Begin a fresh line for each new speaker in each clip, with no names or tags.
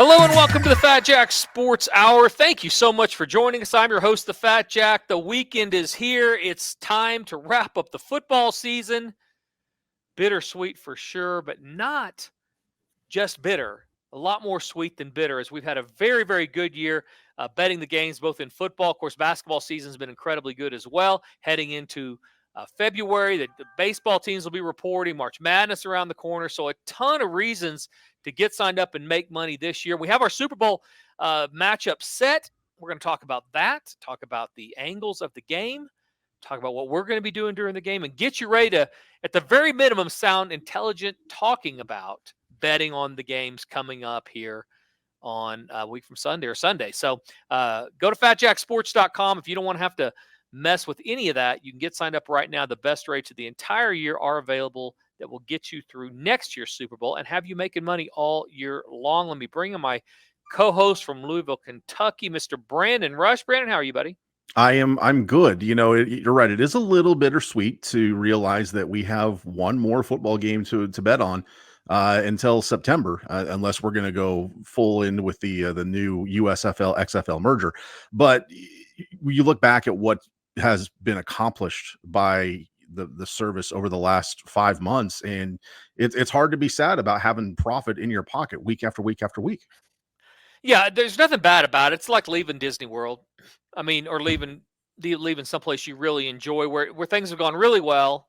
Hello and welcome to the Fat Jack Sports Hour. Thank you so much for joining us. I'm your host, the Fat Jack. The weekend is here. It's time to wrap up the football season. Bittersweet for sure, but not just bitter. A lot more sweet than bitter, as we've had a very, very good year betting the games, both in football. Of course, basketball season has been incredibly good as well. Heading into February, the baseball teams will be reporting. March Madness around the corner. So a ton of reasons to get signed up and make money this year. We have our Super Bowl matchup set. We're going to talk about that, talk about the angles of the game, talk about what we're going to be doing during the game, and get you ready to, at the very minimum, sound intelligent talking about betting on the games coming up here on a week from Sunday or Sunday. So go to FatJackSports.com if you don't want to have to mess with any of that. You can get signed up right now. The best rates of the entire year are available that will get you through next year's Super Bowl and have you making money all year long. Let me bring in my co-host from Louisville, Kentucky, Mr. Brandon Rush. Brandon, how are you, buddy?
I'm good. You're right. It is a little bittersweet to realize that we have one more football game to bet on until September, unless we're going to go full in with the new USFL XFL merger. But you look back at what has been accomplished by the service over the last 5 months, and it's hard to be sad about having profit in your pocket week after week after week.
Yeah, there's nothing bad about it. It's like leaving Disney World. I mean, or leaving someplace you really enjoy, where things have gone really well.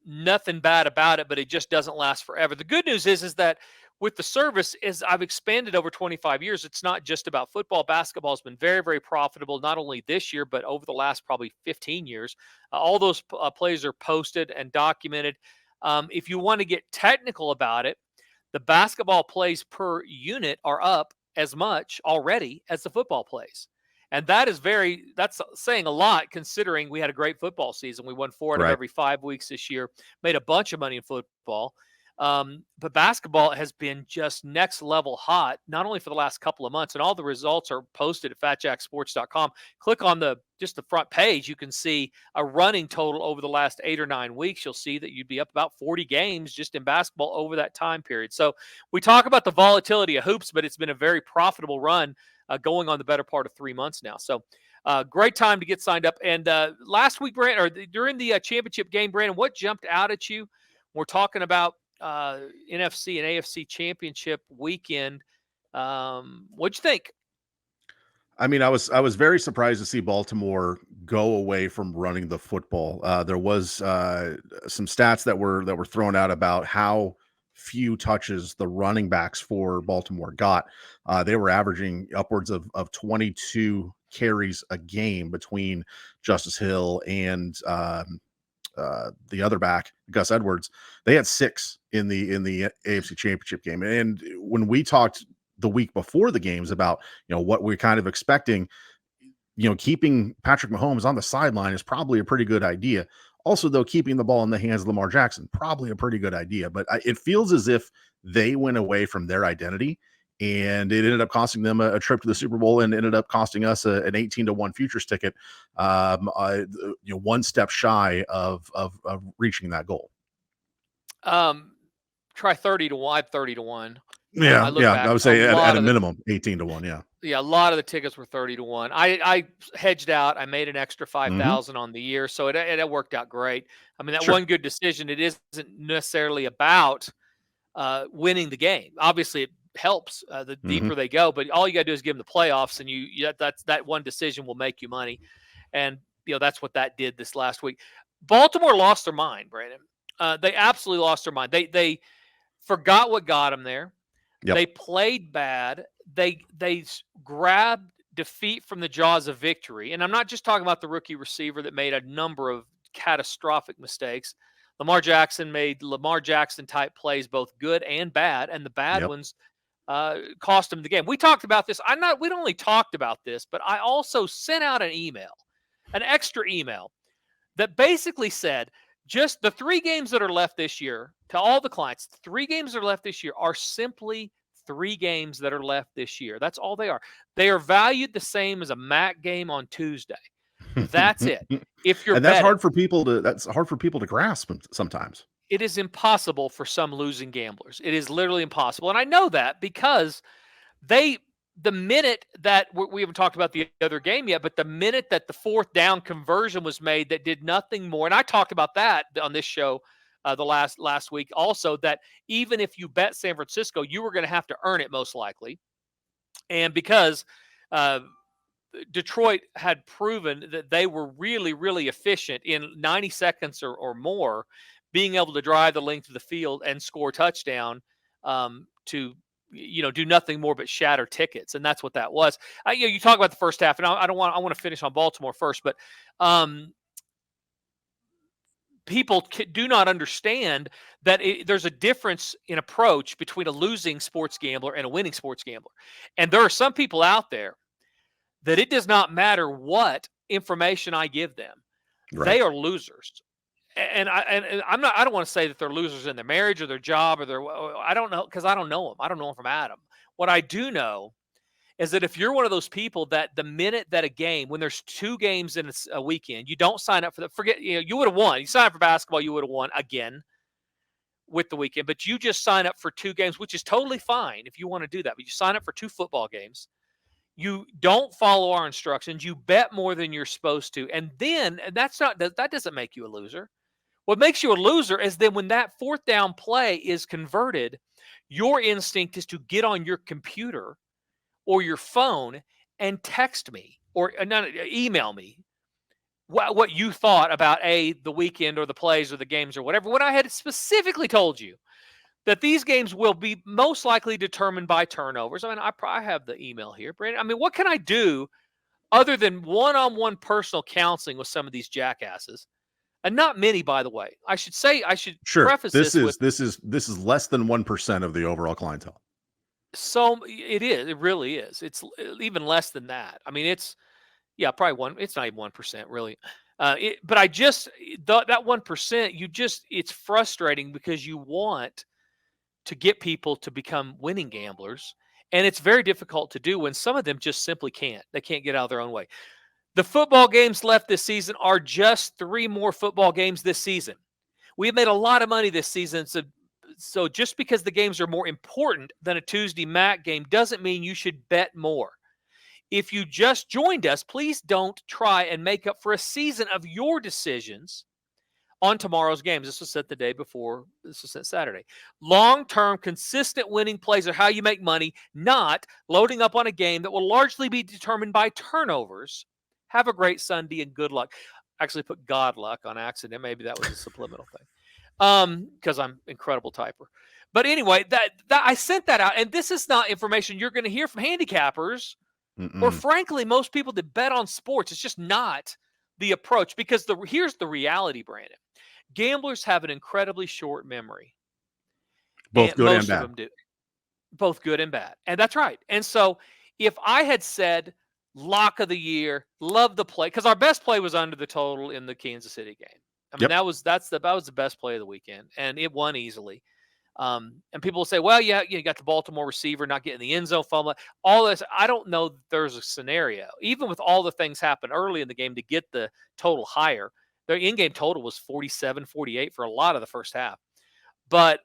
Nothing bad about it, but it just doesn't last forever. The good news is that with the service, as I've expanded over 25 years, it's not just about football. Basketball has been very, very profitable, not only this year, but over the last probably 15 years. All those plays are posted and documented. If you want to get technical about it, the basketball plays per unit are up as much already as the football plays. And that's saying a lot, considering we had a great football season. We won 4 out of
Right.
every 5 weeks this year, made a bunch of money in football. But basketball has been just next level hot, not only for the last couple of months, and all the results are posted at FatJackSports.com. Click on the front page. You can see a running total over the last 8 or 9 weeks. You'll see that you'd be up about 40 games just in basketball over that time period. So we talk about the volatility of hoops, but it's been a very profitable run going on the better part of 3 months now. So great time to get signed up. And last week, Brandon, or during the championship game, Brandon, what jumped out at you? We're talking about NFC and AFC championship weekend. What'd you think?
I mean, I was very surprised to see Baltimore go away from running the football. There was some stats that were thrown out about how few touches the running backs for Baltimore got. They were averaging upwards of 22 carries a game between Justice Hill and the other back, Gus Edwards. They had 6 in the AFC Championship game. And when we talked the week before the games about what we're kind of expecting, keeping Patrick Mahomes on the sideline is probably a pretty good idea. Also, though, keeping the ball in the hands of Lamar Jackson, probably a pretty good idea. But it feels as if they went away from their identity, and it ended up costing them a trip to the Super Bowl, and ended up costing us an 18-1 futures ticket, one step shy of reaching that goal.
Try 30-1, 30-1.
Yeah, I would say at a minimum 18-1.
Yeah, a lot of the tickets were 30-1. I hedged out. I made an extra 5,000 on the year, so it worked out great. I mean, that one good decision. It isn't necessarily about winning the game. Obviously, it helps the deeper they go, but all you got to do is give them the playoffs, and that one decision will make you money. And that's what that did this last week. Baltimore lost their mind, Brandon. They absolutely lost their mind. They forgot what got them there. Yep. They played bad. They grabbed defeat from the jaws of victory. And I'm not just talking about the rookie receiver that made a number of catastrophic mistakes. Lamar Jackson made Lamar Jackson-type plays, both good and bad, and the bad ones cost him the game. We talked about this. We not only talked about this, but I also sent out an extra email that basically said, just the 3 games that are left this year, to all the clients, 3 games that are left this year are simply 3 games that are left this year. That's all they are. They are valued the same as a MAC game on Tuesday. That's it. If you're
and that's hard for people to grasp sometimes.
It is impossible for some losing gamblers. It is literally impossible. And I know that because The minute that we haven't talked about the other game yet, but the minute that the fourth down conversion was made that did nothing more, and I talked about that on this show the last week also, that even if you bet San Francisco, you were going to have to earn it most likely. And because Detroit had proven that they were really, really efficient in 90 seconds or more, being able to drive the length of the field and score a touchdown to do nothing more but shatter tickets, and that's what that was. You talk about the first half, and I want to finish on Baltimore first, but people do not understand that there's a difference in approach between a losing sports gambler and a winning sports gambler, and there are some people out there that it does not matter what information I give them. Right. They are losers. And I don't want to say that they're losers in their marriage or their job or I don't know, because I don't know them. I don't know them from Adam. What I do know is that if you're one of those people that the minute that a game, when there's 2 games in a weekend, you don't sign up for you would have won. You sign up for basketball, you would have won again with the weekend, but you just sign up for 2 games, which is totally fine if you want to do that. But you sign up for 2 football games. You don't follow our instructions. You bet more than you're supposed to. And then that doesn't make you a loser. What makes you a loser is then when that fourth down play is converted, your instinct is to get on your computer or your phone and text me or email me what you thought about the weekend or the plays or the games or whatever, when I had specifically told you that these games will be most likely determined by turnovers. I mean, I have the email here, Brandon. I mean, what can I do other than one-on-one personal counseling with some of these jackasses? And not many, by the way. I should preface
this is less than 1% of the overall clientele.
So it is. It really is. It's even less than that. I mean, it's probably it's not even 1% really. But that 1%, it's frustrating because you want to get people to become winning gamblers. And it's very difficult to do when some of them just simply can't. They can't get out of their own way. The football games left this season are just 3 more football games this season. We've made a lot of money this season. So just because the games are more important than a Tuesday MAC game doesn't mean you should bet more. If you just joined us, please don't try and make up for a season of your decisions on tomorrow's games. This was set the day before. This was set Saturday. Long-term, consistent winning plays are how you make money, not loading up on a game that will largely be determined by turnovers. Have a great Sunday and good luck. Actually put God luck on accident. Maybe that was a subliminal thing. Because I'm incredible typer. But anyway, that I sent that out, and this is not information you're going to hear from handicappers or frankly most people that bet on sports. It's just not the approach, because here's the reality, Brandon. Gamblers have an incredibly short memory.
Both good and bad. Most
of them do. Both good and bad. And that's right. And so if I had said lock of the year, love the play, because our best play was under the total in the Kansas City game. I mean, that was the best play of the weekend, and it won easily. And people will say, well, you got the Baltimore receiver not getting the end zone fumble. All this, I don't know that there's a scenario, even with all the things happen early in the game to get the total higher. Their in-game total was 47-48 for a lot of the first half. But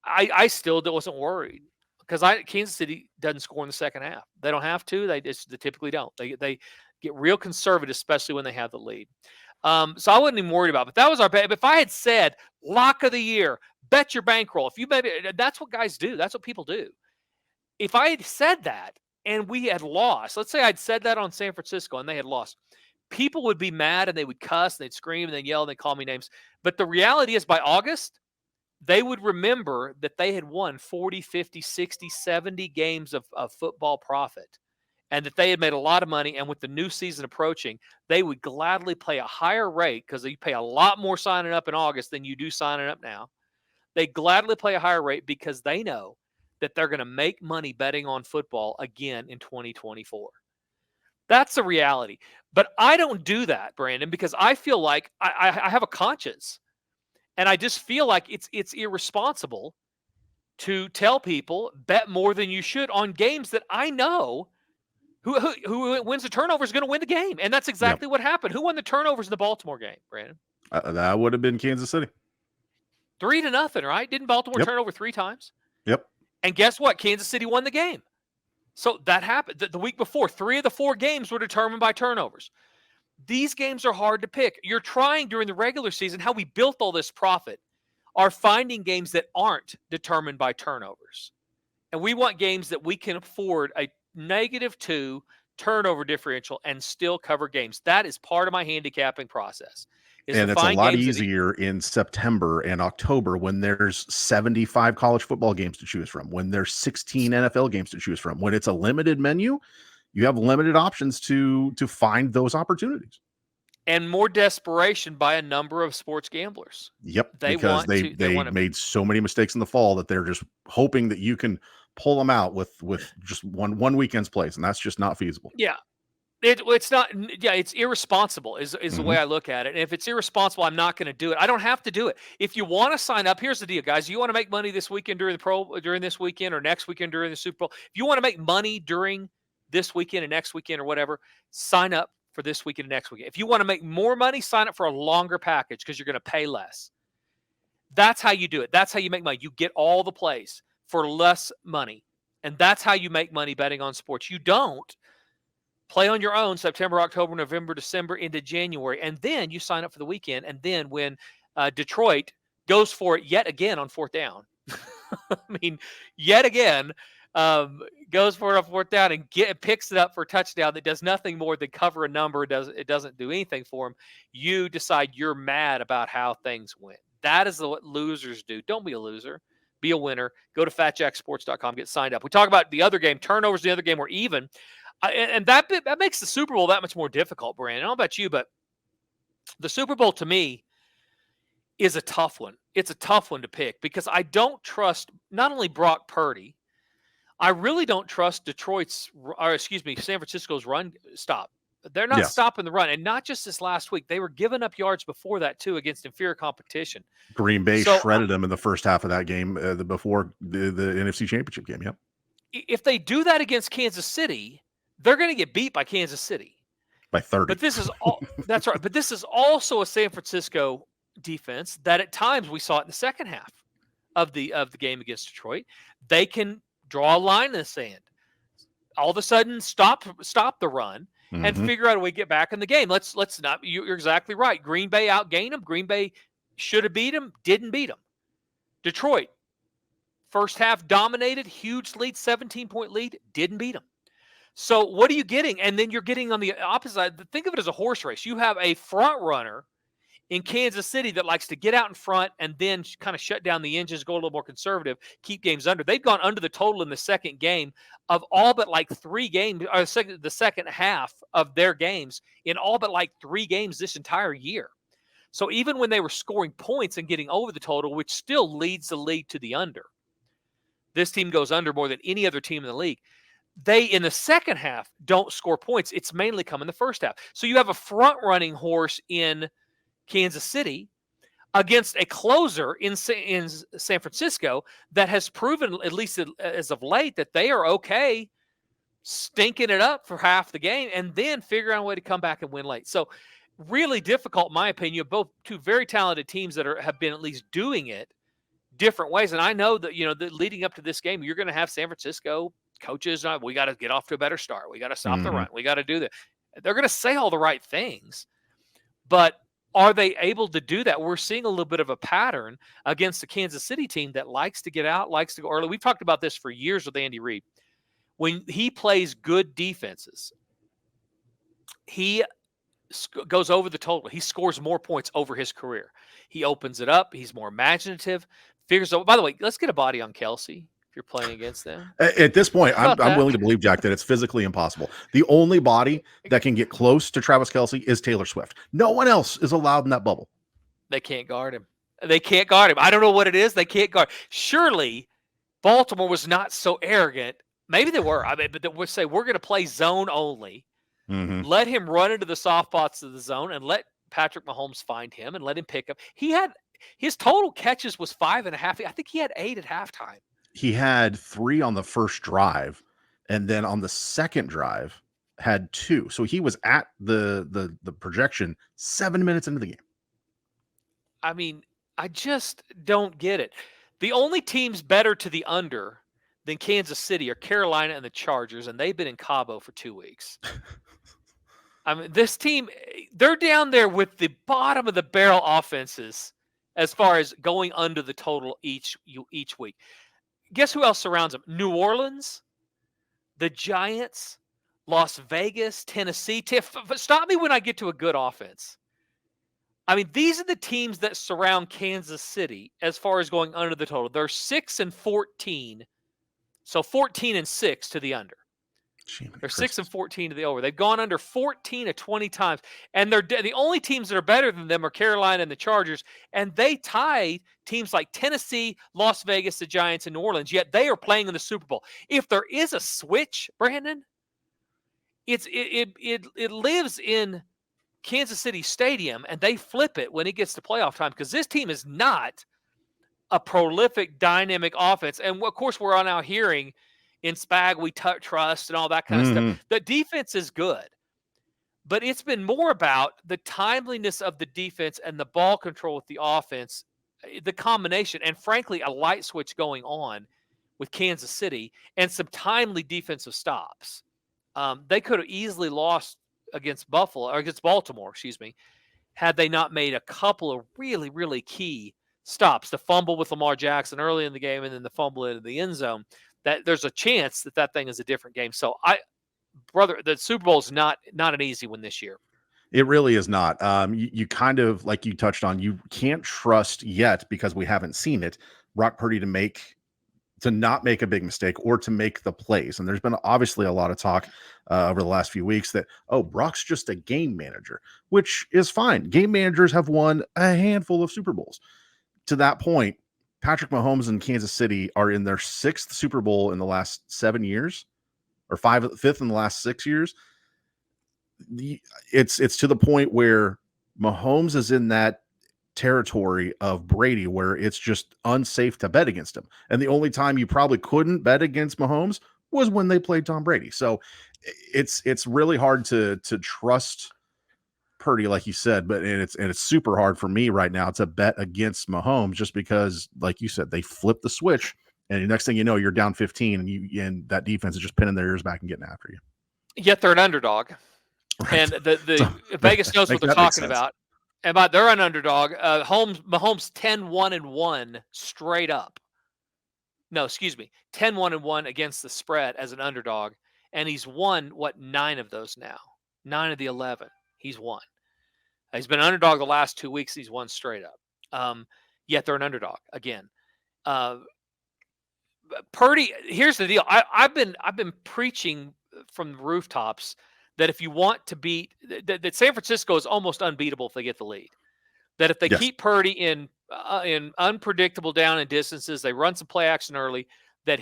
I still wasn't worried because Kansas City doesn't score in the second half. They don't have to. They typically don't. They get real conservative, especially when they have the lead. So I wasn't even worried about it. But that was our bet. If I had said lock of the year, bet your bankroll. If you bet it, that's what guys do. That's what people do. If I had said that and we had lost, let's say I'd said that on San Francisco and they had lost, people would be mad and they would cuss and they'd scream and they'd yell and they'd call me names. But the reality is by August, they would remember that they had won 40, 50, 60, 70 games of football profit and that they had made a lot of money. And with the new season approaching, they would gladly pay a higher rate because you pay a lot more signing up in August than you do signing up now. They gladly play a higher rate because they know that they're going to make money betting on football again in 2024. That's the reality. But I don't do that, Brandon, because I feel like I have a conscience. And I just feel like it's irresponsible to tell people bet more than you should on games that I know who wins the turnover is going to win the game. And that's exactly what happened. Who won the turnovers in the Baltimore game, Brandon?
That would have been Kansas City.
3-0, right? Didn't Baltimore turn over 3 times?
Yep.
And guess what? Kansas City won the game. So that happened. The week before, 3 of the 4 games were determined by turnovers. These games are hard to pick. You're trying during the regular season, how we built all this profit, are finding games that aren't determined by turnovers. And we want games that we can afford a -2 turnover differential and still cover games. That is part of my handicapping process. Is to
And it's a
find
lot
games
easier in September and October when there's 75 college football games to choose from, when there's 16 NFL games to choose from. When it's a limited menu, you have limited options to find those opportunities.
and more desperation by a number of sports gamblers.
Yep,
They
because
want
they
to
they made so many mistakes in the fall that they're just hoping that you can pull them out with just one weekend's plays, and that's just not feasible.
Yeah. It's not. Yeah, it's irresponsible is the
Mhm.
way I look at it. And if it's irresponsible, I'm not going to do it. I don't have to do it. If you want to sign up, here's the deal, guys. You want to make money this weekend during this weekend or next weekend during the Super Bowl. If you want to make money during this weekend and next weekend or whatever, sign up for this weekend and next weekend. If you want to make more money, sign up for a longer package because you're going to pay less. That's how you do it. That's how you make money. You get all the plays for less money. And that's how you make money betting on sports. You don't play on your own September, October, November, December into January, and then you sign up for the weekend. And then when Detroit goes for it yet again on 4th down, I mean, yet again goes for it on 4th down and picks it up for a touchdown that does nothing more than cover a number. It doesn't do anything for him. You decide you're mad about how things went. That is what losers do. Don't be a loser. Be a winner. Go to FatJackSports.com. Get signed up. We talk about the other game. Turnovers, the other game were even. And that makes the Super Bowl that much more difficult, Brandon. I don't know about you, but the Super Bowl to me is a tough one. It's a tough one to pick because I don't trust not only Brock Purdy, I really don't trust San Francisco's run stop. They're not
Yes.
stopping the run. And not just this last week. They were giving up yards before that, too, against inferior competition.
Green Bay
So,
shredded them in the first half of that game before the NFC Championship game. Yep.
if they do that against Kansas City, they're going to get beat by Kansas City.
By 30.
But this is all that's right. But this is also a San Francisco defense that at times we saw it in the second half of the game against Detroit. They can draw a line in the sand. All of a sudden stop the run and figure out a way to get back in the game. Let's not you're exactly right. Green Bay outgained them. Green Bay should have beat them, didn't beat them. Detroit, first half dominated, huge lead, 17-point lead, didn't beat them. So what are you getting? And then you're getting on the opposite side. Think of it as a horse race. You have a front runner in Kansas City that likes to get out in front and then kind of shut down the engines, go a little more conservative, keep games under. They've gone under the total in the second game of all but like 3 games, or the second half of their games in all but like 3 games this entire year. So even when they were scoring points and getting over the total, which still leads the league to the under, this team goes under more than any other team in the league. They, in the second half, don't score points. It's mainly come in the first half. So you have a front-running horse in Kansas City against a closer in San Francisco that has proven, at least as of late, that they are okay stinking it up for half the game and then figure out a way to come back and win late. So really difficult, in my opinion. Both two very talented teams that have been at least doing it different ways. And I know that, that leading up to this game, you're going to have San Francisco coaches, we got to get off to a better start. We got to stop the run. We got to do that. They're going to say all the right things, but are they able to do that? We're seeing a little bit of a pattern against the Kansas City team that likes to get out, likes to go early. We've talked about this for years with Andy Reid. When he plays good defenses, he goes over the total. He scores more points over his career. He opens it up. He's more imaginative. Figures out. By the way, let's get a body on Kelsey. You're playing against them.
At this point, I'm willing to believe, Jack, that it's physically impossible. The only body that can get close to Travis Kelce is Taylor Swift. No one else is allowed in that bubble.
They can't guard him. They can't guard him. I don't know what it is. They can't guard. Surely Baltimore was not so arrogant. Maybe they were. But they would say, we're going to play zone only. Let him run into the soft spots of the zone and let Patrick Mahomes find him and let him pick up. His total catches was 5.5. I think he had 8 at halftime.
He had 3 on the first drive, and then on the second drive had 2. So he was at the projection 7 minutes into the game.
I mean, I just don't get it. The only teams better to the under than Kansas City or Carolina and the Chargers, and they've been in Cabo for 2 weeks. I mean, this team, they're down there with the bottom of the barrel offenses as far as going under the total each week. Guess who else surrounds them? New Orleans, the Giants, Las Vegas, Tennessee. Stop me when I get to a good offense. I mean, these are the teams that surround Kansas City as far as going under the total. They're 6-14, so 14-6 to the under. They're 6-14 to the over. They've gone under 14 of 20 times, and they're the only teams that are better than them are Carolina and the Chargers, and they tie teams like Tennessee, Las Vegas, the Giants, and New Orleans. Yet they are playing in the Super Bowl. If there is a switch, Brandon, it lives in Kansas City Stadium, and they flip it when it gets to playoff time because this team is not a prolific, dynamic offense. And of course, we're all now hearing in Spag we trust and all that kind of stuff. The defense is good, but it's been more about the timeliness of the defense and the ball control with the offense, the combination, and frankly, a light switch going on with Kansas City and some timely defensive stops. They could have easily lost against Baltimore, had they not made a couple of really, really key stops. The fumble with Lamar Jackson early in the game and then the fumble into the end zone. That there's a chance that thing is a different game. So the Super Bowl is not an easy one this year.
It really is not. You kind of, like you touched on, you can't trust yet because we haven't seen it, Brock Purdy to not make a big mistake or to make the plays. And there's been obviously a lot of talk over the last few weeks that, Brock's just a game manager, which is fine. Game managers have won a handful of Super Bowls. To that point, Patrick Mahomes and Kansas City are in their 6th Super Bowl in the last 7 years, or 5th in the last 6 years. It's to the point where Mahomes is in that territory of Brady where it's just unsafe to bet against him. And the only time you probably couldn't bet against Mahomes was when they played Tom Brady. So it's really hard to trust Purdy, like you said, but it's super hard for me right now to bet against Mahomes just because, like you said, they flip the switch and the next thing you know, you're down 15 and that defense is just pinning their ears back and getting after you.
Yet they're an underdog. Right. And the Vegas knows what they're talking about. And they're an underdog. Mahomes 10-1-1 straight up. No, excuse me, 10-1-1 against the spread as an underdog, and he's won 9 of those now. 9 of the 11 he's won. He's been an underdog the last 2 weeks. He's won straight up. Yet they're an underdog again. Purdy. Here's the deal. I've been preaching from the rooftops that if you want to beat, that San Francisco is almost unbeatable if they get the lead. That if they keep Purdy in unpredictable down and distances, they run some play action early, that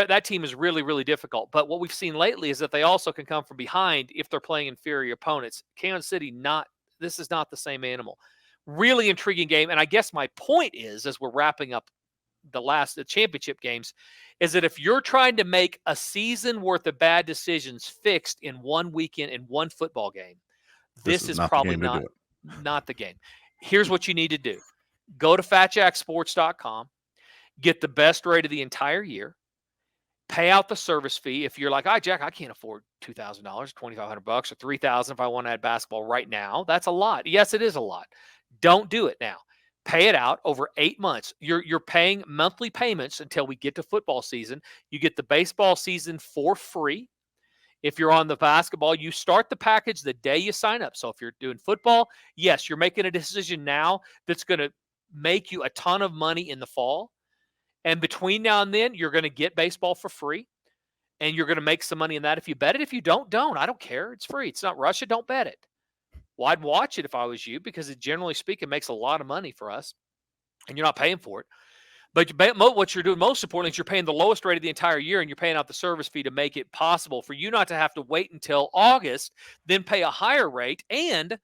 that team is really, really difficult. But what we've seen lately is that they also can come from behind if they're playing inferior opponents. Kansas City, this is not the same animal. Really intriguing game. And I guess my point is, as we're wrapping up the championship games, is that if you're trying to make a season worth of bad decisions fixed in one weekend in one football game, this is probably not the game. Here's what you need to do. Go to FatJackSports.com, get the best rate of the entire year, pay out the service fee. If you're like, Jack, I can't afford $2,000, $2,500 or $3,000 if I want to add basketball right now. That's a lot. Yes, it is a lot. Don't do it now. Pay it out over 8 months. You're paying monthly payments until we get to football season. You get the baseball season for free. If you're on the basketball, you start the package the day you sign up. So if you're doing football, yes, you're making a decision now that's going to make you a ton of money in the fall. And between now and then, you're going to get baseball for free. And you're going to make some money in that if you bet it. If you don't. I don't care. It's free. It's not Russia. Don't bet it. Well, I'd watch it if I was you because it, generally speaking, makes a lot of money for us. And you're not paying for it. But what you're doing most importantly is you're paying the lowest rate of the entire year, and you're paying out the service fee to make it possible for you not to have to wait until August, then pay a higher rate, and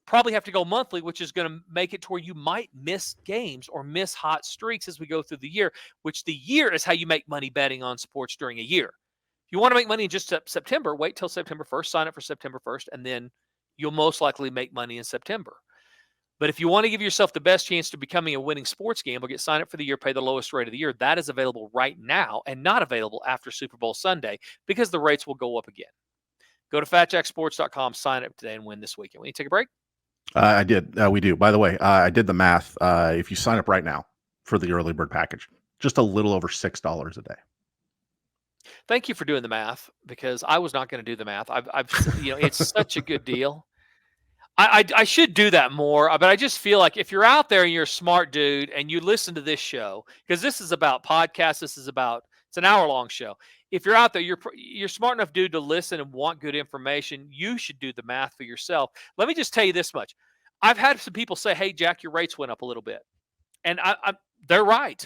probably have to go monthly, which is going to make it to where you might miss games or miss hot streaks as we go through the year, which the year is how you make money betting on sports during a year. If you want to make money in just September, wait till September 1st, sign up for September 1st, and then you'll most likely make money in September. But if you want to give yourself the best chance to becoming a winning sports gambler, get signed up for the year, pay the lowest rate of the year. That is available right now and not available after Super Bowl Sunday because the rates will go up again. Go to FatJackSports.com, sign up today, and win this weekend. Will you take a break?
I did. We do. By the way, I did the math. If you sign up right now for the early bird package, just a little over $6 a day.
Thank you for doing the math because I was not going to do the math. It's such a good deal. I should do that more, but I just feel like if you're out there and you're a smart dude and you listen to this show, because this is about podcasts, it's an hour-long show. If you're out there, you're smart enough dude to listen and want good information, you should do the math for yourself. Let me just tell you this much. I've had some people say, hey, Jack, your rates went up a little bit. And they're right.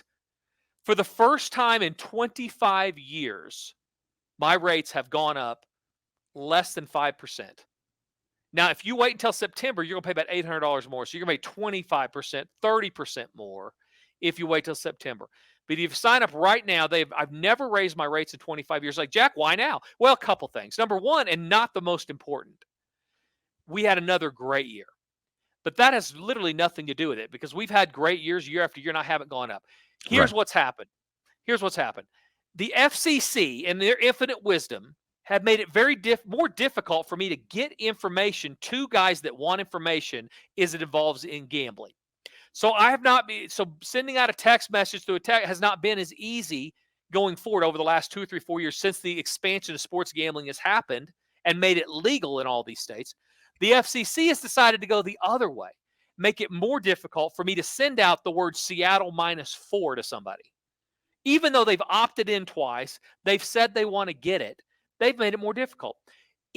For the first time in 25 years, my rates have gone up less than 5%. Now, if you wait until September, you're going to pay about $800 more. So you're going to pay 25%, 30% more if you wait till September. But if you sign up right now, I've never raised my rates in 25 years. Like, Jack, why now? Well, a couple things. Number one, and not the most important, we had another great year. But that has literally nothing to do with it because we've had great years year after year and I haven't gone up. Here's what's happened. The FCC, in their infinite wisdom, have made it more difficult for me to get information to guys that want information as it involves in gambling. So sending out a text message through a text has not been as easy going forward over the last 2 or 3, 4 years since the expansion of sports gambling has happened and made it legal in all these states. The FCC has decided to go the other way, make it more difficult for me to send out the word Seattle -4 to somebody. Even though they've opted in twice, they've said they want to get it. They've made it more difficult.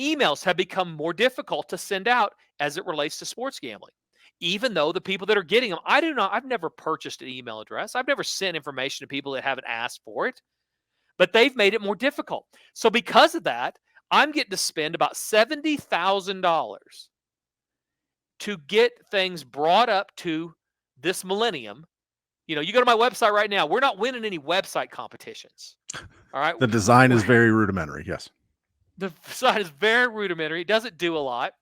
Emails have become more difficult to send out as it relates to sports gambling. Even though the people that are getting them, I've never purchased an email address. I've never sent information to people that haven't asked for it. But they've made it more difficult. So because of that, I'm getting to spend about $70,000 to get things brought up to this millennium. You go to my website right now. We're not winning any website competitions. All right.
The design is very rudimentary. Yes.
The design is very rudimentary. It doesn't do a lot.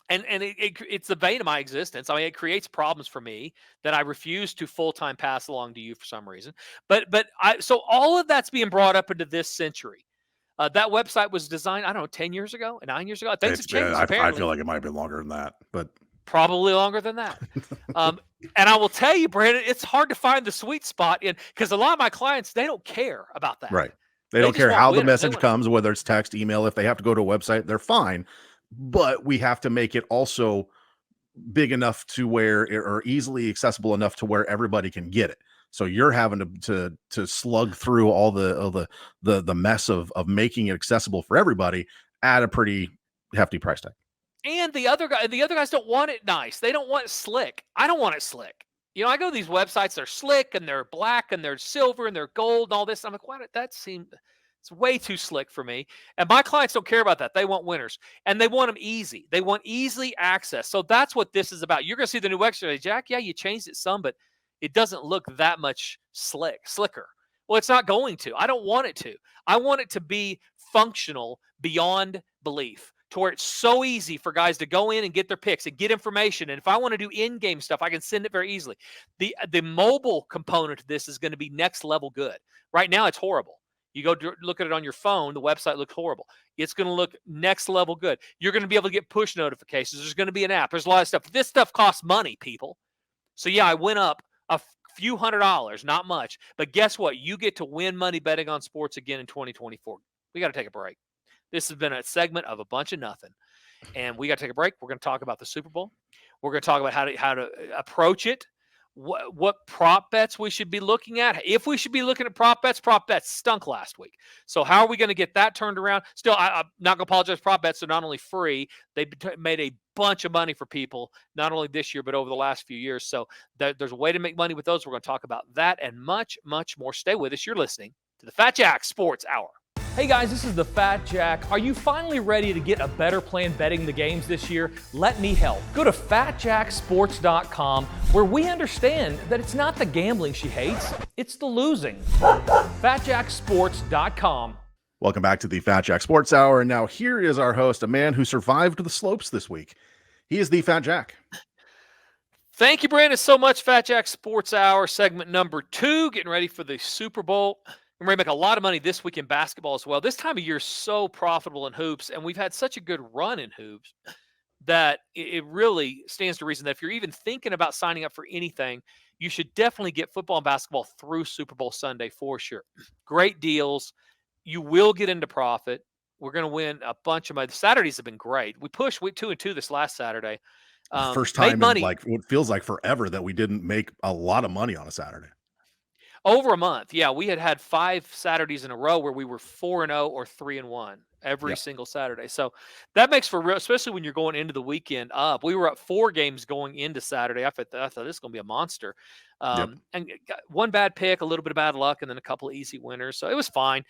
And it's the vein of my existence. I mean, it creates problems for me that I refuse to full-time pass along to you for some reason. So all of that's being brought up into this century. That website was designed, I don't know, 10 years ago, 9 years ago. Things have changed, apparently.
I feel like it might have been longer than that, but
probably longer than that. And I will tell you, Brandon, it's hard to find the sweet spot because a lot of my clients, they don't care about that.
Right. They don't care how the message comes, whether it's text, email. If they have to go to a website, they're fine. But we have to make it also big enough to where, or easily accessible enough to where everybody can get it. So you're having to slug through all the mess of making it accessible for everybody at a pretty hefty price tag.
And the other guys don't want it nice. They don't want it slick. I don't want it slick. I go to these websites, they're slick and they're black and they're silver and they're gold and all this. I'm like, why did that seem... It's way too slick for me. And my clients don't care about that. They want winners. And they want them easy. They want easy access. So that's what this is about. You're going to see the new website. Jack, yeah, you changed it some, but it doesn't look that much slicker. Well, it's not going to. I don't want it to. I want it to be functional beyond belief, to where it's so easy for guys to go in and get their picks and get information. And if I want to do in-game stuff, I can send it very easily. The mobile component of this is going to be next level good. Right now, it's horrible. You go look at it on your phone, the website looks horrible. It's going to look next level good. You're going to be able to get push notifications. There's going to be an app. There's a lot of stuff. This stuff costs money, people. So, yeah, I went up a few $100s, not much. But guess what? You get to win money betting on sports again in 2024. We got to take a break. This has been a segment of a bunch of nothing. And we got to take a break. We're going to talk about the Super Bowl. We're going to talk about how to approach it. What prop bets we should be looking at. If we should be looking at prop bets stunk last week. So how are we going to get that turned around? Still, I'm not going to apologize. Prop bets are not only free, they made a bunch of money for people, not only this year, but over the last few years. So there's a way to make money with those. We're going to talk about that and much, much more. Stay with us. You're listening to the Fat Jack Sports Hour.
Hey guys, this is the Fat Jack. Are you finally ready to get a better plan betting the games this year? Let me help. Go to FatJackSports.com, where we understand that it's not the gambling she hates, it's the losing. FatJackSports.com.
Welcome back to the Fat Jack Sports Hour. And now here is our host, a man who survived the slopes this week. He is the Fat Jack.
Thank you, Brandon, so much. Fat Jack Sports Hour, segment number 2, getting ready for the Super Bowl. We're going to make a lot of money this week in basketball as well. This time of year is so profitable in hoops, and we've had such a good run in hoops that it really stands to reason that if you're even thinking about signing up for anything, you should definitely get football and basketball through Super Bowl Sunday for sure. Great deals. You will get into profit. We're going to win a bunch of money. The Saturdays have been great. We pushed 2-2 this last Saturday.
First
Made
time
money.
in like what feels like forever that we didn't make a lot of money on a Saturday.
Over a month. Yeah, we had 5 Saturdays in a row where we were 4-0 or 3-1 every single Saturday. So that makes for real, especially when you're going into the weekend up. We were up 4 games going into Saturday. I thought this is going to be a monster. And got one bad pick, a little bit of bad luck, and then a couple of easy winners. So it was fine.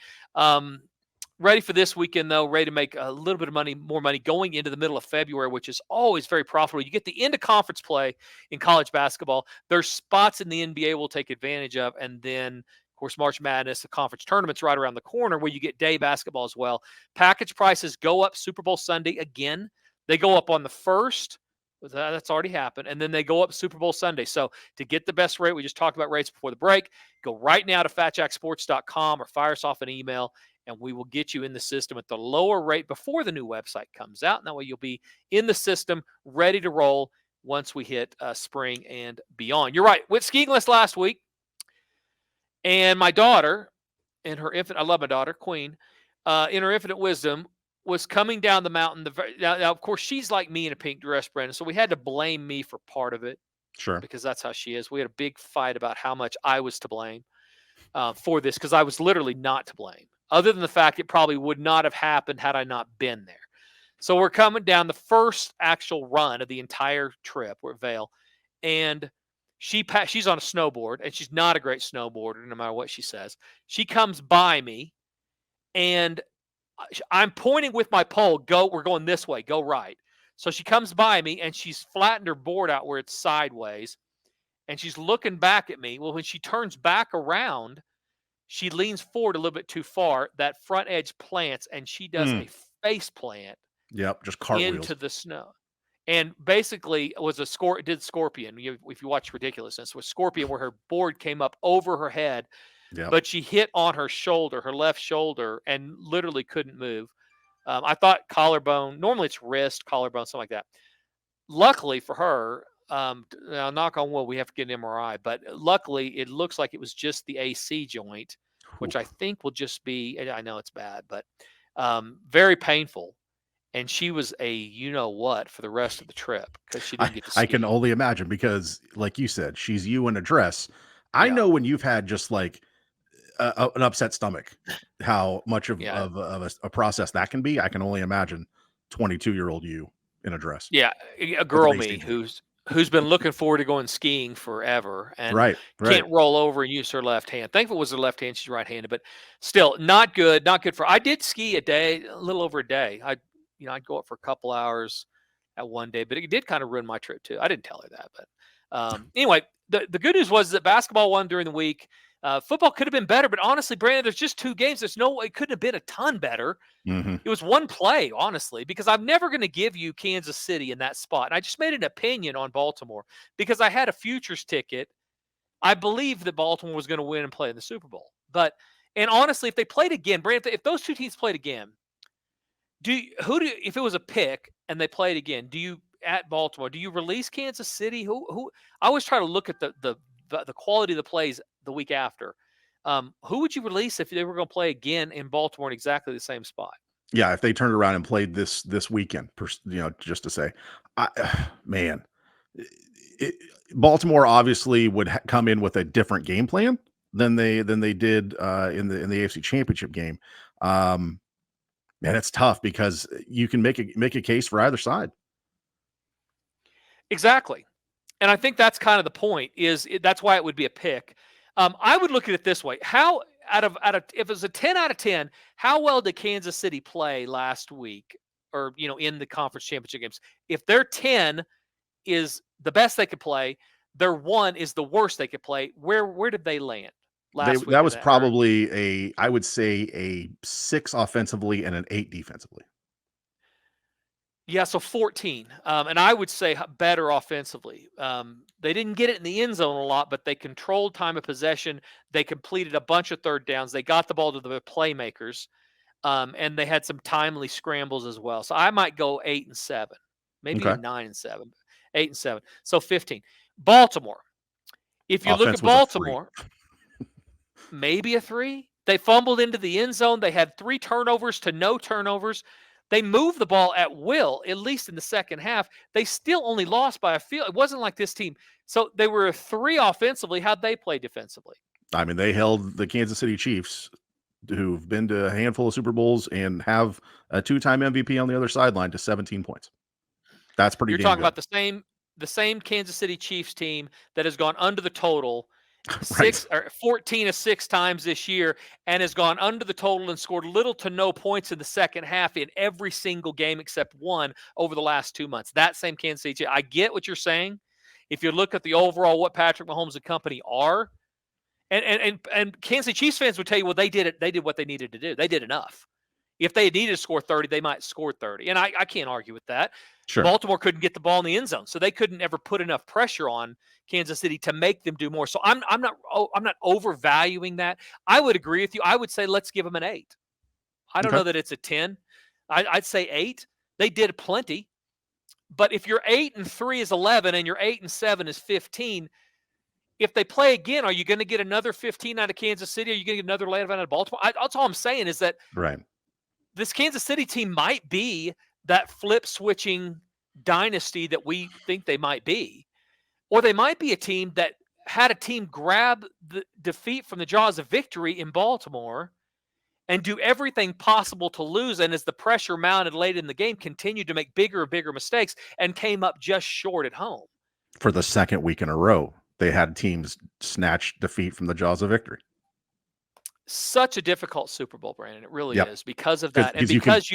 Ready for this weekend, though, ready to make a little bit of money, more money going into the middle of February, which is always very profitable. You get the end of conference play in college basketball. There's spots in the NBA we'll take advantage of. And then, of course, March Madness, the conference tournament's right around the corner where you get day basketball as well. Package prices go up Super Bowl Sunday again. They go up on the 1st. That's already happened. And then they go up Super Bowl Sunday. So to get the best rate, we just talked about rates before the break, go right now to FatJackSports.com or fire us off an email, and we will get you in the system at the lower rate before the new website comes out. And that way you'll be in the system, ready to roll once we hit spring and beyond. You're right. Went skiing last week, and my daughter, in her I love my daughter, Queen, in her infinite wisdom, was coming down the mountain. Now, of course, she's like me in a pink dress, Brandon, so we had to blame me for part of it.
Sure.
Because that's how she is. We had a big fight about how much I was to blame for this, because I was literally not to blame, other than the fact it probably would not have happened had I not been there. So we're coming down the first actual run of the entire trip. We're at Vail, and she's on a snowboard, and she's not a great snowboarder, no matter what she says. She comes by me, and I'm pointing with my pole, we're going this way, go right. So she comes by me, and she's flattened her board out where it's sideways, and she's looking back at me. Well, when she turns back around, she leans forward a little bit too far. That front edge plants, and she does a face plant.
Yep, just cartwheels
into the snow. And basically was did Scorpion. If you watch Ridiculousness, was Scorpion where her board came up over her head, but she hit on her shoulder, her left shoulder, and literally couldn't move. I thought collarbone. Normally it's wrist, collarbone, something like that. Luckily for her, now knock on wood, we have to get an MRI, but luckily it looks like it was just the AC joint, which I think will just be, I know it's bad, but very painful. And she was a you-know-what for the rest of the trip because she didn't get to ski.
I can only imagine because, like you said, she's you in a dress. I know when you've had just like an upset stomach, how much of a process that can be. I can only imagine 22-year-old you in a dress.
Yeah, a girl me who's been looking forward to going skiing forever and can't roll over and use her left hand. Thankful it was her left hand. She's right-handed, but still not good. Not good for. I did ski a little over a day. I'd go up for a couple hours at one day, but it did kind of ruin my trip too. I didn't tell her that, but anyway, the good news was that basketball won during the week. Football could have been better, but honestly, Brandon, there's just 2 games. It couldn't have been a ton better. It was one play, honestly, because I'm never going to give you Kansas City in that spot. And I just made an opinion on Baltimore because I had a futures ticket. I believe that Baltimore was going to win and play in the Super Bowl. And honestly, if they played again, Brandon, if those 2 teams played again, if it was a pick and they played again, at Baltimore, do you release Kansas City? Who I always try to look at the quality of the plays the week after. Who would you release if they were going to play again in Baltimore in exactly the same spot?
Yeah, if they turned around and played this weekend, just to say, Baltimore obviously would come in with a different game plan than they did in the AFC Championship game. Man, it's tough because you can make a case for either side.
Exactly. And I think that's kind of the point that's why it would be a pick. I would look at it this way. How if it was a 10 out of 10, how well did Kansas City play last week or, in the conference championship games? If their 10 is the best they could play, their 1 is the worst they could play, where did they land?
That was probably I would say a 6 offensively and an 8 defensively.
Yeah, so 14. And I would say better offensively. They didn't get it in the end zone a lot, but they controlled time of possession. They completed a bunch of third downs. They got the ball to the playmakers, and they had some timely scrambles as well. So I might go 8-7, maybe
Okay.
even 9-7, 8-7. So 15. Baltimore. If you look
Offense
at
was a 3.
Baltimore, maybe a 3. They fumbled into the end zone. They had 3 turnovers to no turnovers. They moved the ball at will, at least in the second half. They still only lost by a field. It wasn't like this team. So they were a 3 offensively. How'd they play defensively?
I mean, they held the Kansas City Chiefs, who've been to a handful of Super Bowls and have a 2-time MVP on the other sideline, to 17 points. That's pretty
You're
damn
talking
good.
about the same Kansas City Chiefs team that has gone under the total
Right.
14 of 6 times this year and has gone under the total and scored little to no points in the second half in every single game except one over the last 2 months. That same Kansas City. I get what you're saying. If you look at the overall what Patrick Mahomes and company are, and Kansas City Chiefs fans would tell you, well, they did it. They did what they needed to do. They did enough. If they had needed to score 30, they might score 30. And I can't argue with that.
Sure.
Baltimore couldn't get the ball in the end zone, so they couldn't ever put enough pressure on Kansas City to make them do more. So I'm not overvaluing that. I would agree with you. I would say let's give them an 8. I don't
Okay.
know that it's a 10. I'd say 8. They did plenty. But if you're 8-3 is 11 and you're 8-7 is 15, if they play again, are you going to get another 15 out of Kansas City? Are you going to get another 11 out of Baltimore? That's all I'm saying is that
Right.
this Kansas City team might be that flip switching dynasty that we think they might be. Or they might be a team that had a team grab the defeat from the jaws of victory in Baltimore and do everything possible to lose. And as the pressure mounted late in the game, continued to make bigger and bigger mistakes and came up just short at home.
For the second week in a row, they had teams snatch defeat from the jaws of victory.
Such a difficult Super Bowl, Brandon. It really
Yep.
is because of that. And
you
because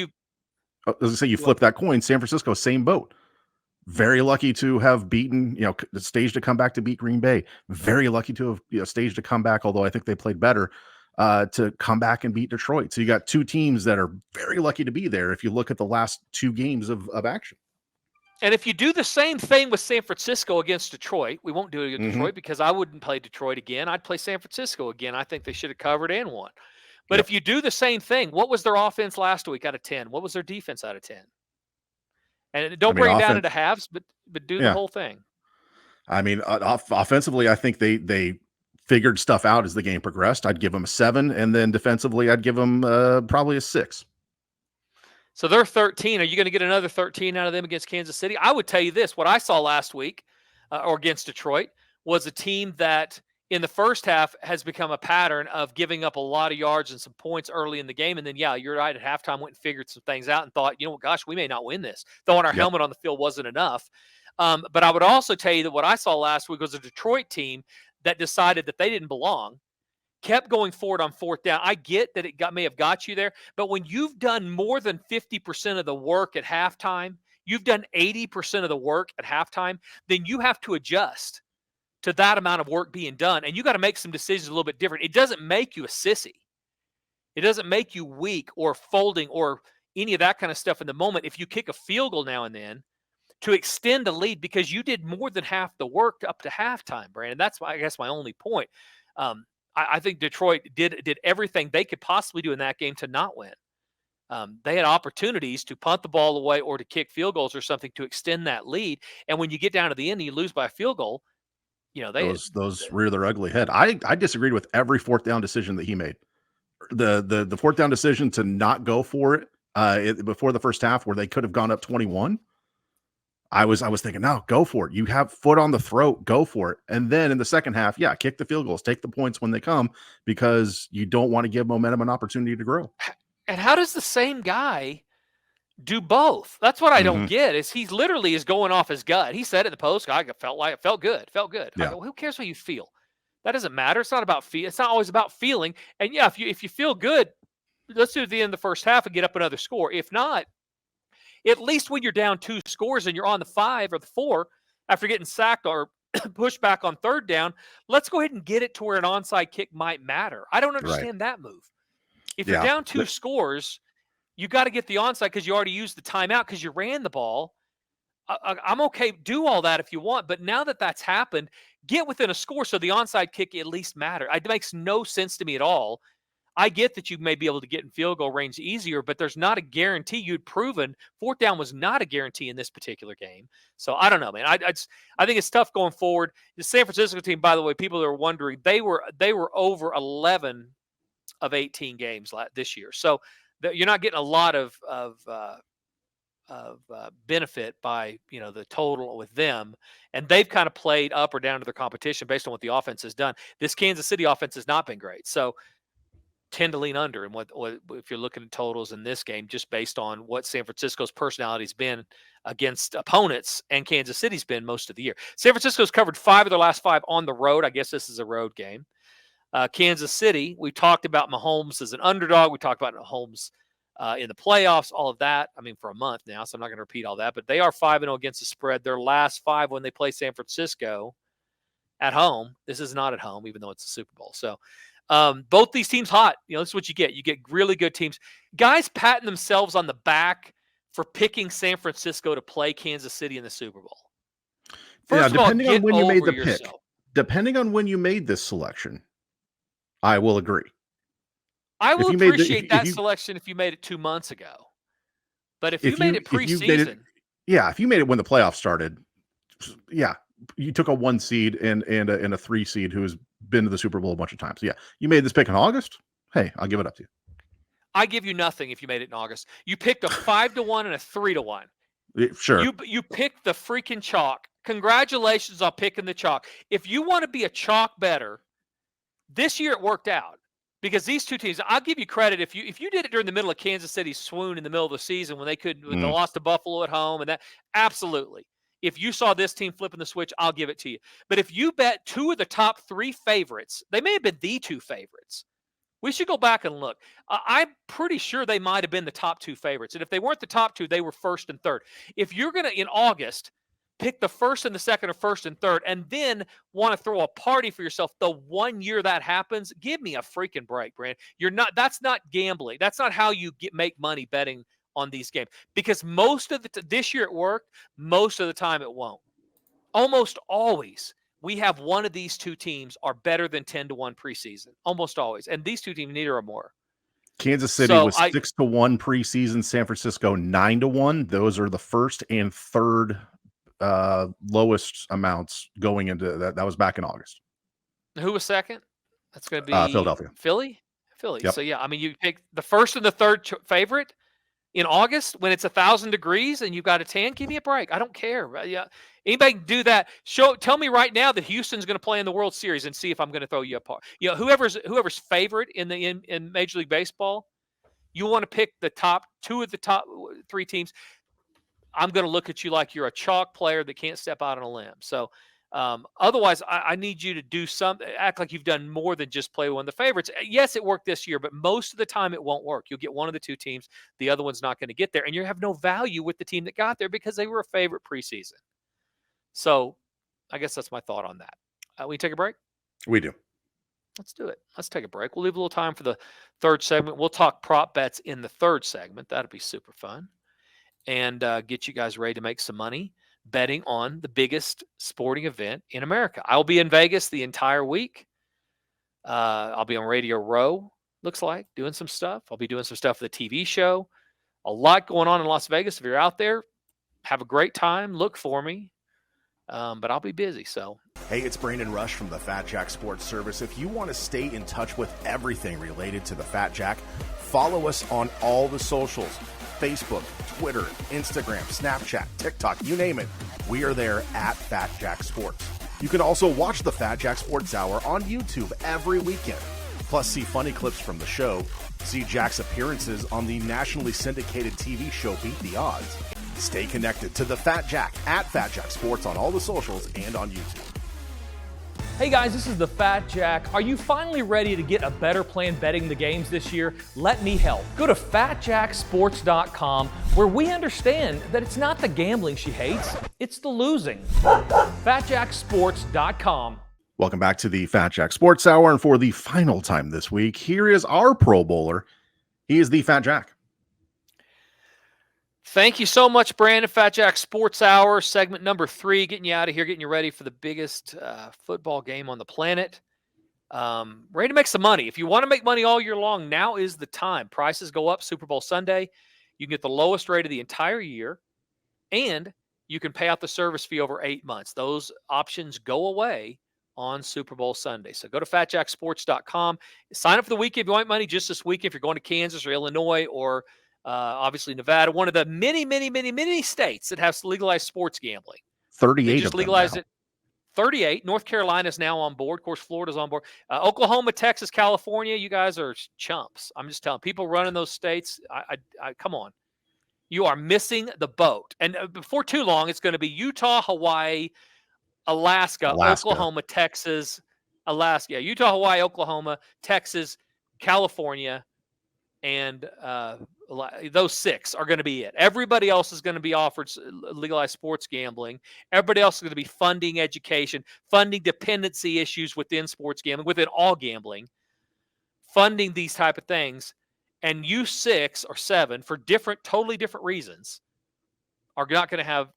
as I say, you flip that coin, San Francisco, same boat. Very lucky to have beaten, staged a comeback to beat Green Bay. Very lucky to have staged a comeback, although I think they played better, to come back and beat Detroit. So you got 2 teams that are very lucky to be there if you look at the last 2 games of action.
And if you do the same thing with San Francisco against Detroit, we won't do it against Detroit because I wouldn't play Detroit again. I'd play San Francisco again. I think they should have covered and won. But if you do the same thing, what was their offense last week out of 10? What was their defense out of 10? And don't bring it down into halves, but do the whole thing.
I mean, offensively, I think they figured stuff out as the game progressed. I'd give them a 7, and then defensively, I'd give them probably a 6.
So they're 13. Are you going to get another 13 out of them against Kansas City? I would tell you this. What I saw last week or against Detroit was a team that in the first half has become a pattern of giving up a lot of yards and some points early in the game. And then, yeah, you're right, at halftime went and figured some things out and thought, gosh, we may not win this. Throwing our helmet on the field wasn't enough. But I would also tell you that what I saw last week was a Detroit team that decided that they didn't belong, kept going forward on 4th down. I get that it may have got you there, but when you've done more than 50% of the work at halftime, you've done 80% of the work at halftime, then you have to adjust to that amount of work being done. And you got to make some decisions a little bit different. It doesn't make you a sissy. It doesn't make you weak or folding or any of that kind of stuff in the moment. If you kick a field goal now and then to extend a lead because you did more than half the work up to halftime, Brandon. That's, I guess, my only point. I think Detroit did everything they could possibly do in that game to not win. They had opportunities to punt the ball away or to kick field goals or something to extend that lead. And when you get down to the end and you lose by a field goal,
those rear their ugly head. I disagreed with every 4th down decision that he made. The 4th down decision to not go for it before the first half, where they could have gone up 21. I was thinking, no, go for it. You have foot on the throat, go for it. And then in the second half, kick the field goals, take the points when they come, because you don't want to give momentum an opportunity to grow.
And how does the same guy do both? That's what I don't get. Is he literally is going off his gut. He said at the post, I felt good. Yeah. I go, who cares how you feel? That doesn't matter. It's not about it's not always about feeling. And yeah, if you feel good, let's do it at the end of the first half and get up another score. If not, at least when you're down 2 scores and you're on the 5 or the 4 after getting sacked or pushed back on 3rd down, let's go ahead and get it to where an onside kick might matter. I don't understand that move. If you're down 2 scores, you got to get the onside because you already used the timeout because you ran the ball. I'm okay. Do all that if you want. But now that that's happened, get within a score so the onside kick at least matter. It makes no sense to me at all. I get that you may be able to get in field goal range easier, but there's not a guarantee. You'd proven fourth down was not a guarantee in this particular game. So I don't know, man. I think it's tough going forward. The San Francisco team, by the way, people are wondering, they were over 11 of 18 games this year. So you're not getting a lot of benefit by the total with them, and they've kind of played up or down to their competition based on what the offense has done. This Kansas City offense has not been great, so tend to lean under. And what if you're looking at totals in this game, just based on what San Francisco's personality has been against opponents, and Kansas City's been most of the year. San Francisco's covered 5 of their last 5 on the road. I guess this is a road game. Kansas City, we talked about Mahomes as an underdog. We talked about Mahomes in the playoffs, all of that. I mean, for a month now, so I'm not going to repeat all that. But they are 5-0 against the spread. Their last 5 when they play San Francisco at home. This is not at home, even though it's a Super Bowl. So both these teams hot. This is what you get. You get really good teams. Guys patting themselves on the back for picking San Francisco to play Kansas City in the Super Bowl. First of all,
depending on when you made the
yourself.
pick, depending on when you made this selection, I will agree.
I will appreciate that selection if you made it 2 months ago. But if you made it preseason.
If you made it when the playoffs started, you took a 1 seed and a 3 seed who has been to the Super Bowl a bunch of times. Yeah, you made this pick in August. Hey, I'll give it up to you.
I give you nothing if you made it in August. You picked a 5-1 and a 3-1.
Sure.
You picked the freaking chalk. Congratulations on picking the chalk. If you want to be a chalk better, this year it worked out. Because these two teams, I'll give you credit if you did it during the middle of Kansas City's swoon in the middle of the season when they lost to Buffalo at home, and that absolutely. If you saw this team flipping the switch, I'll give it to you. But if you bet 2 of the top 3 favorites, they may have been the 2 favorites. We should go back and look. I'm pretty sure they might have been the top 2 favorites. And if they weren't the top 2, they were first and third. If you're going to, in August, pick the first and the second or first and third, and then want to throw a party for yourself the 1 year that happens, give me a freaking break, Brand. That's not gambling. That's not how you make money betting on these games. Because most of this year it worked, most of the time it won't. Almost always, we have one of these 2 teams are better than 10-1 preseason. Almost always. And these 2 teams, neither are more.
Kansas City was 6-1 preseason, San Francisco 9-1. Those are the first and third lowest amounts going into that. That was back in August.
Who was second? That's going to be
Philadelphia.
Philly.
Yep.
So yeah, I mean, you pick the first and the third favorite in August when it's 1,000 degrees and you've got a tan. Give me a break. I don't care. Yeah, anybody can do that. Tell me right now that Houston's going to play in the World Series and see if I'm going to throw you apart. Whoever's favorite in Major League Baseball, you want to pick the top 2 of the top 3 teams. I'm going to look at you like you're a chalk player that can't step out on a limb. So otherwise, I need you to do something, act like you've done more than just play one of the favorites. Yes, it worked this year, but most of the time it won't work. You'll get one of the 2 teams. The other one's not going to get there. And you have no value with the team that got there because they were a favorite preseason. So I guess that's my thought on that. We take a break?
We do.
Let's do it. Let's take a break. We'll leave a little time for the third segment. We'll talk prop bets in the third segment. That'll be super fun. And get you guys ready to make some money betting on the biggest sporting event in America. I'll be in Vegas the entire week. I'll be on Radio Row, looks like, doing some stuff. I'll be doing some stuff for the TV show. A lot going on in Las Vegas. If you're out there, have a great time. Look for me. But I'll be busy, so.
Hey, it's Brandon Rush from the Fat Jack Sports Service. If you want to stay in touch with everything related to the Fat Jack, follow us on all the socials. Facebook, Twitter, Instagram, Snapchat, TikTok, you name it. We are there at Fat Jack Sports. You can also watch the Fat Jack Sports Hour on YouTube every weekend. Plus, see funny clips from the show, see Jack's appearances on the nationally syndicated TV show Beat the Odds. Stay connected to the Fat Jack at Fat Jack Sports on all the socials and on YouTube.
Hey guys, this is the Fat Jack. Are you finally ready to get a better plan betting the games this year? Let me help. Go to FatJackSports.com, where we understand that it's not the gambling she hates, it's the losing. FatJackSports.com.
Welcome back to the Fat Jack Sports Hour, and for the final time this week, here is our Pro Bowler. He is the Fat Jack.
Thank you so much, Brandon. Fat Jack Sports Hour, segment number 3, getting you out of here, getting you ready for the biggest football game on the planet. Ready to make some money. If you want to make money all year long, now is the time. Prices go up Super Bowl Sunday. You can get the lowest rate of the entire year, and you can pay out the service fee over 8 months. Those options go away on Super Bowl Sunday. So go to FatJackSports.com. Sign up for the weekend if you want money just this weekend. If you're going to Kansas or Illinois or obviously Nevada, one of the many states that has legalized sports gambling.
38
They just
of them
legalized
now.
it. 38. North Carolina is now on board. Of course, Florida's on board. Oklahoma, Texas, California, you guys are chumps. I'm just telling people running those states, I come on. You are missing the boat. And before too long, it's going to be Utah, Hawaii, Alaska, Oklahoma, Texas, Alaska. Yeah, Utah, Hawaii, Oklahoma, Texas, California, and those 6 are going to be it. Everybody else is going to be offered legalized sports gambling. Everybody else is going to be funding education, funding dependency issues within sports gambling, within all gambling, funding these type of things. And you 6 or 7, for totally different reasons, are not going to have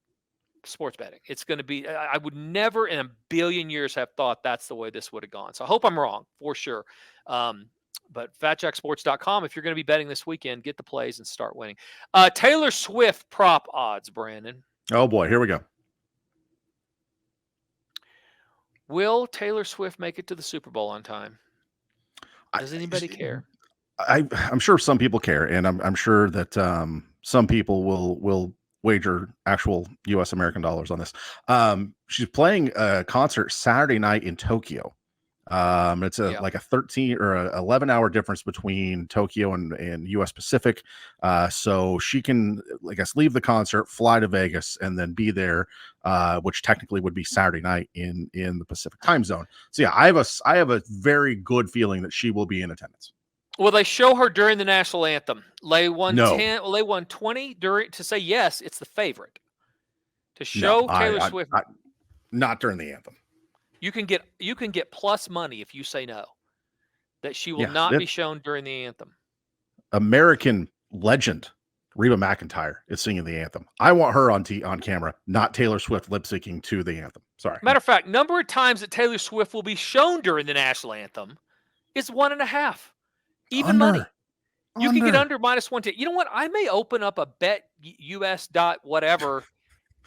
sports betting. It's going to be, I would never in a billion years have thought that's the way this would have gone. So I hope I'm wrong for sure. But FatJackSports.com, if you're going to be betting this weekend, get the plays and start winning. Taylor Swift prop odds, Brandon.
Oh, boy. Here we go.
Will Taylor Swift make it to the Super Bowl on time? Does anybody care?
I'm sure some people care, and I'm sure that some people will wager actual U.S. American dollars on this. She's playing a concert Saturday night in Tokyo. It's like a 13 or 11-hour difference between Tokyo and U.S. Pacific. So she can, I guess, leave the concert, fly to Vegas, and then be there, which technically would be Saturday night in the Pacific time zone. So yeah, I have a very good feeling that she will be in attendance.
Will they show her during the national anthem? They won
No.
10. Well, they won 20 to say yes. It's the favorite to show Taylor Swift.
Not during the anthem.
You can get plus money if you say no, that she will not be shown during the anthem.
American legend Reba McEntire is singing the anthem. I want her on camera, not Taylor Swift lip syncing to the anthem. Sorry.
Matter of fact, number of times that Taylor Swift will be shown during the national anthem is 1.5. Even money. You can get under -110. You know what? I may open up a bet US whatever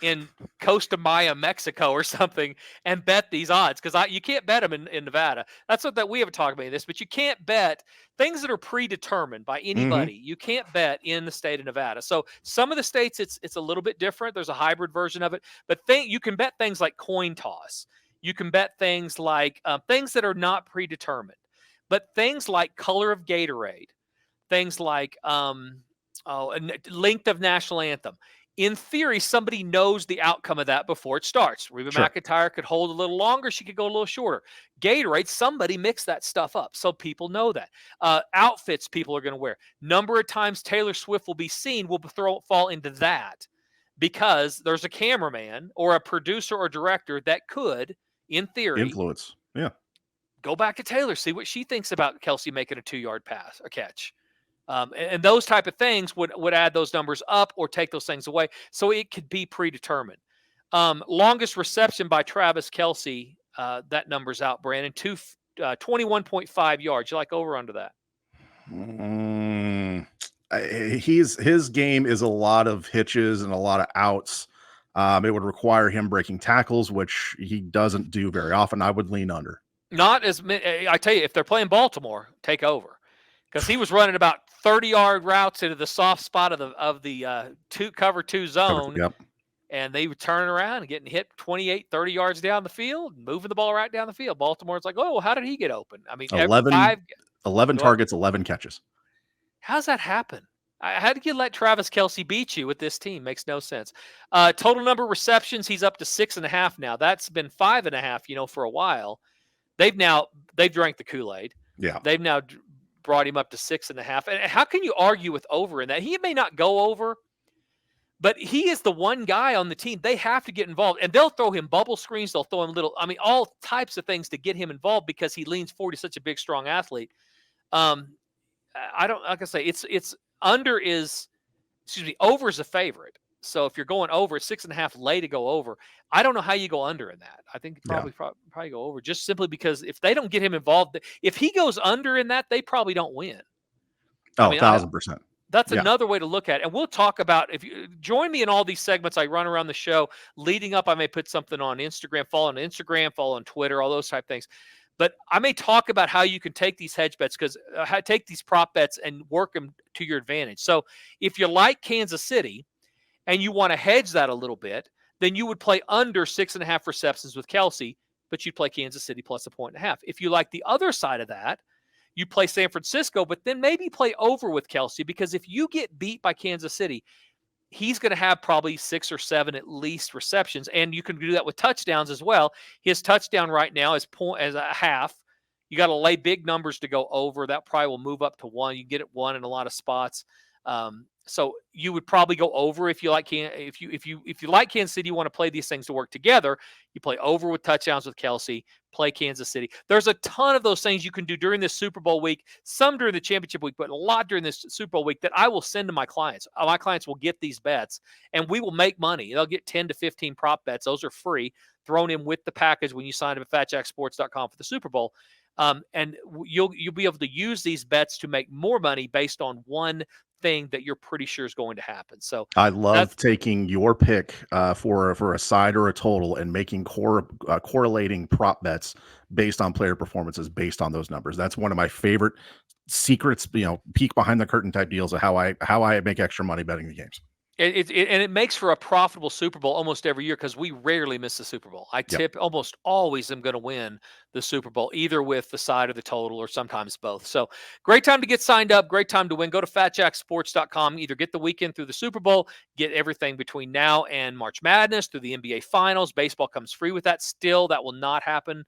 in Costa Maya, Mexico or something and bet these odds, because you can't bet them in Nevada. That's what we haven't talked about this, but you can't bet things that are predetermined by anybody. You can't bet in the state of Nevada. So some of the states it's a little bit different. There's a hybrid version of it, but you can bet things like coin toss. You can bet things like things that are not predetermined, but things like color of Gatorade, things like length of national anthem. In theory, somebody knows the outcome of that before it starts. Reba McEntire could hold a little longer. She could go a little shorter. Gatorade, somebody mixed that stuff up. So people know that. Outfits people are going to wear. Number of times Taylor Swift will be seen will fall into that, because there's a cameraman or a producer or director that could, in theory,
influence. Yeah.
Go back to Taylor, see what she thinks about Kelsey making a 2-yard pass or catch. And those type of things would add those numbers up or take those things away. So it could be predetermined. Longest reception by Travis Kelsey, that number's out, Brandon, 21.5 yards. You like over under that?
His game is a lot of hitches and a lot of outs. It would require him breaking tackles, which he doesn't do very often. I would lean under.
Not as many. I tell you, if they're playing Baltimore, take over. Because he was running about 30-yard routes into the soft spot of the cover 2 zone.
Yep.
And they would turn around and getting hit 28, 30 yards down the field, moving the ball right down the field. Baltimore's like, oh, how did he get open? I mean,
11 targets, 11 catches.
How's that happen? How did you let Travis Kelsey beat you with this team? Makes no sense. Total number of receptions, he's up to 6.5 now. That's been 5.5, for a while. They've drank the Kool-Aid.
Yeah.
They've now brought him up to 6.5. And how can you argue with over in that? He may not go over, but he is the one guy on the team. They have to get involved, and they'll throw him bubble screens. They'll throw him all types of things to get him involved, because he leans forward. He's such a big, strong athlete. I don't, like I say, it's under is over is a favorite. So if you're going over, 6.5 lay to go over. I don't know how you go under in that. I think probably go over, just simply because if they don't get him involved, if he goes under in that, they probably don't win.
Oh, 1,000%.
That's another way to look at it. And we'll talk about, if you join me in all these segments I run around the show leading up, I may put something on Instagram, follow on Twitter, all those type things. But I may talk about how you can take these hedge bets, because take these prop bets and work them to your advantage. So if you like Kansas City and you want to hedge that a little bit, then you would play under 6.5 receptions with Kelsey, but you'd play Kansas City plus 1.5. If you like the other side of that, you play San Francisco, but then maybe play over with Kelsey, because if you get beat by Kansas City, he's going to have probably 6 or 7 at least receptions, and you can do that with touchdowns as well. His touchdown right now is as a half. You got to lay big numbers to go over. That probably will move up to 1. You can get it 1 in a lot of spots. So you would probably go over if you like if you like Kansas City, you want to play these things to work together. You play over with touchdowns with Kelsey, play Kansas City. There's a ton of those things you can do during this Super Bowl week, some during the championship week, but a lot during this Super Bowl week that I will send to my clients. My clients will get these bets, and we will make money. They'll get 10 to 15 prop bets. Those are free, thrown in with the package when you sign up at FatJackSports.com for the Super Bowl. And you'll be able to use these bets to make more money based on one thing that you're pretty sure is going to happen. So
I love taking your pick for a side or a total and making correlating prop bets based on player performances based on those numbers. That's one of my favorite secrets, peek behind the curtain type deals of how I make extra money betting the games.
It makes for a profitable Super Bowl almost every year, because we rarely miss the Super Bowl. I tip almost always am going to win the Super Bowl, either with the side or the total, or sometimes both. So great time to get signed up. Great time to win. Go to FatJackSports.com. Either get the weekend through the Super Bowl, get everything between now and March Madness through the NBA Finals. Baseball comes free with that. Still, that will not happen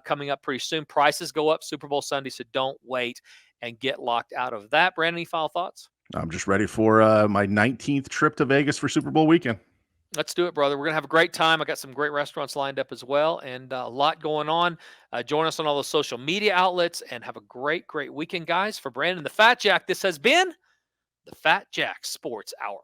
coming up pretty soon. Prices go up Super Bowl Sunday, so don't wait and get locked out of that. Brandon, any final thoughts?
I'm just ready for my 19th trip to Vegas for Super Bowl weekend.
Let's do it, brother. We're going to have a great time. I got some great restaurants lined up as well, and a lot going on. Join us on all the social media outlets, and have a great, great weekend, guys. For Brandon the Fat Jack, this has been the Fat Jack Sports Hour.